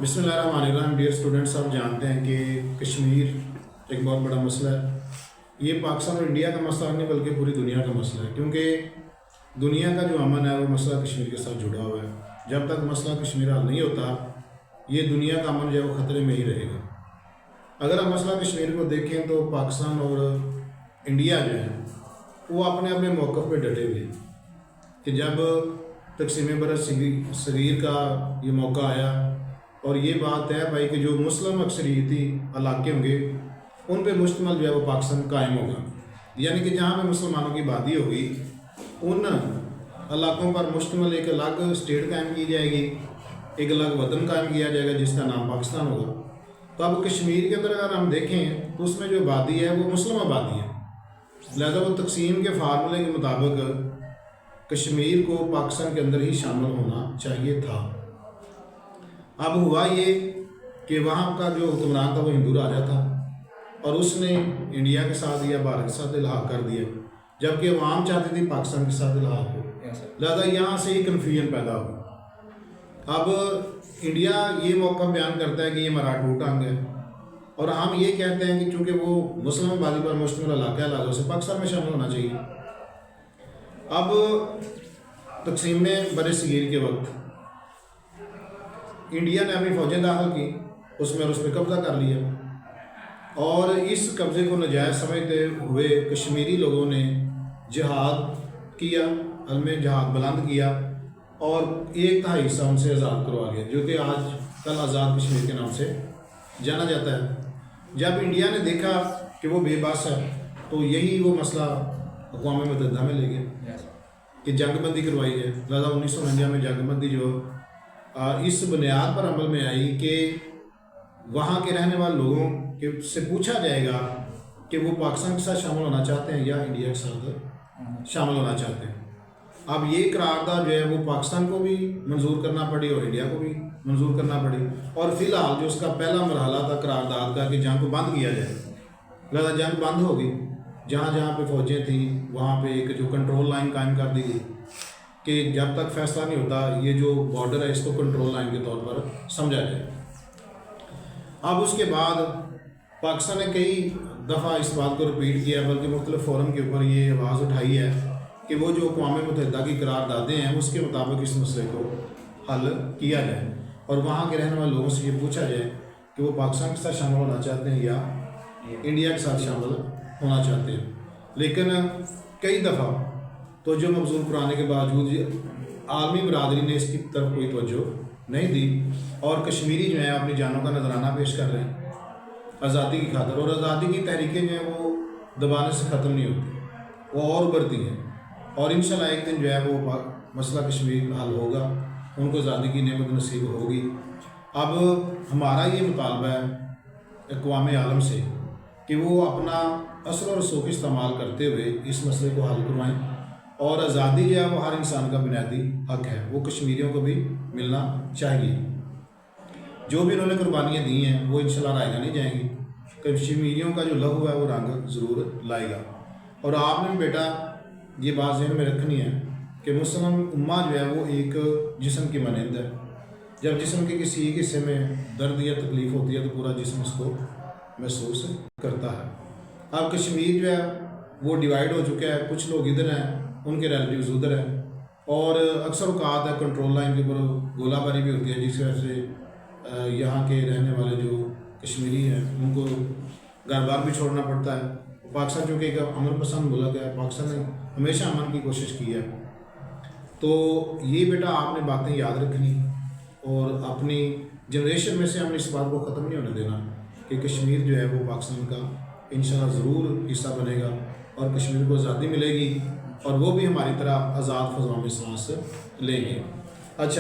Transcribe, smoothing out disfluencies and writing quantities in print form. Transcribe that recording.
बिस्मिल्लाहिर्रहमानिर्रहीम। Dear students, आप जानते हैं कि कश्मीर एक बहुत बड़ा मसला है। ये पाकिस्तान और इंडिया का मसला नहीं बल्कि पूरी दुनिया का मसला है, क्योंकि दुनिया का जो अमन है वो मसला कश्मीर के साथ जुड़ा हुआ है। जब तक मसला कश्मीर हल नहीं होता, ये दुनिया का अमन जो है वो ख़तरे में ही रहेगा। अगर हम मसला कश्मीर को देखें तो पाकिस्तान और इंडिया जो है वो अपने अपने मौक़िफ़ पे डटे हुए हैं कि जब तक़सीम बर सग़ीर का ये मौका आया और ये बात है भाई कि जो मुस्लिम अक्सरियती इलाके होंगे उन पे मुश्तमल जो है वो पाकिस्तान कायम होगा, यानी कि जहाँ पे मुसलमानों की आबादी होगी उन इलाकों पर मुश्तमल एक अलग स्टेट कायम की जाएगी, एक अलग वतन कायम किया जाएगा जिसका नाम पाकिस्तान होगा। तो अब कश्मीर के अंदर अगर हम देखें तो उसमें जो आबादी है वो मुस्लिम आबादी है, लिहाजा वो तकसीम के फार्मूले के मुताबिक कश्मीर को पाकिस्तान के अंदर ही शामिल होना चाहिए था। अब हुआ ये कि वहाँ का जो हुक्मरान था वो हिंदू राजा था और उसने इंडिया के साथ या भारत के साथ इल्हाक कर दिया, जबकि अवाम चाहती थी पाकिस्तान के साथ इल्हाक हो। लिहाजा यहाँ से ही कन्फ्यूजन पैदा हुआ। अब इंडिया ये मौका बयान करता है कि ये हमारा टूट अंग है और हम ये कहते हैं कि चूँकि वो मुस्लिम आबादी पर मुश्तमिल इलाका है लिहाजा से पाकिस्तान में शामिल होना चाहिए। अब तक़सीम बर सग़ीर के वक्त इंडिया ने अपनी फ़ौजें दाखिल की उसमें और उस पर कब्ज़ा कर लिया और इस कब्ज़े को नाजायज़ समझते हुए कश्मीरी लोगों ने जिहाद किया, अलम जिहाद बुलंद किया और एक तिहाई हिस्सा उनसे आज़ाद करवा लिया, जो कि आज कल आज़ाद कश्मीर के नाम से जाना जाता है। जब इंडिया ने देखा कि वो बेबस है तो यही वो मसला अक़वाम मुत्तहिदा में ले गया कि जंगबंदी करवाई है। लिहाजा 1949 में जंगबंदी जो इस बुनियाद पर अमल में आई कि वहाँ के रहने वाले लोगों के से पूछा जाएगा कि वो पाकिस्तान के साथ शामिल होना चाहते हैं या इंडिया के साथ शामिल होना चाहते हैं। अब ये करारदाद जो है वो पाकिस्तान को भी मंजूर करना पड़ी और इंडिया को भी मंजूर करना पड़ी और फ़िलहाल जो उसका पहला मरहला था करारदाद का कि जंग को बंद किया जाए, लिहाजा जंग बंद होगी। जहाँ जहाँ पे फ़ौजें थी वहाँ पे एक जो कंट्रोल लाइन कायम कर दी गई कि जब तक फैसला नहीं होता ये जो बॉर्डर है इसको कंट्रोल लाइन के तौर पर समझा जाए। अब उसके बाद पाकिस्तान ने कई दफ़ा इस बात को रिपीट किया, बल्कि मुख्तलिफ फोरम के ऊपर ये आवाज़ उठाई है कि वो जो अक़वाम मुत्तहिदा की करारदादें हैं उसके मुताबिक इस मसले को हल किया जाए और वहाँ के रहने वाले लोगों से ये पूछा जाए कि वो पाकिस्तान के साथ शामिल होना चाहते हैं या इंडिया के साथ शामिल होना चाहते हैं। लेकिन कई दफ़ा तो जो मबसूर कराने के बावजूद आलमी बरादरी ने इसकी तरफ कोई तवज्जो नहीं दी और कश्मीरी जो है अपनी जानों का नजराना पेश कर रहे हैं आज़ादी की खातिर, और आज़ादी की तहरीकें जो हैं वो दबाने से ख़त्म नहीं होती, वो और उभरती हैं और इंशाल्लाह एक दिन जो है वो मसला कश्मीर हल होगा, उनको आज़ादी की नेमत नसीब होगी। अब हमारा ये मुतालबा है अक़वाम आलम से कि वो अपना असर और रसूख इस्तेमाल करते हुए इस मसले को हल करवाएँ और आज़ादी जो है वो हर इंसान का बुनियादी हक़ है, वो कश्मीरियों को भी मिलना चाहिए। जो भी उन्होंने कुर्बानियाँ दी हैं वो इंशाल्लाह रायगा नहीं जाएंगी, कश्मीरियों का जो लहू है वो रंग ज़रूर लाएगा। और आपने बेटा ये बात ज़हन में रखनी है कि मुस्लिम उम्मा जो है वो एक जिस्म की मानंद है। जब जिस्म के किसी एक हिस्से में दर्द या तकलीफ़ होती है तो पूरा जिस्म उसको महसूस करता है। अब कश्मीर जो है वो डिवाइड हो चुका है, कुछ लोग इधर हैं, उनके रिलेटिव्स उधर हैं और अक्सर औकात है कंट्रोल लाइन के ऊपर गोलाबारी भी होती है, जिस वजह से यहाँ के रहने वाले जो कश्मीरी हैं उनको घर बार भी छोड़ना पड़ता है। पाकिस्तान चूँकि एक अमन पसंद मुल्क है, पाकिस्तान ने हमेशा अमन की कोशिश की है। तो ये बेटा आपने बातें याद रखनी और अपनी जनरेशन में से हमने इस बात को ख़त्म नहीं होने देना कि कश्मीर जो है वो पाकिस्तान का इंशाल्लाह ज़रूर हिस्सा बनेगा और कश्मीर को आज़ादी मिलेगी और वो भी हमारी तरह आज़ाद फ़ज़ा में सांस लेंगे। अच्छा।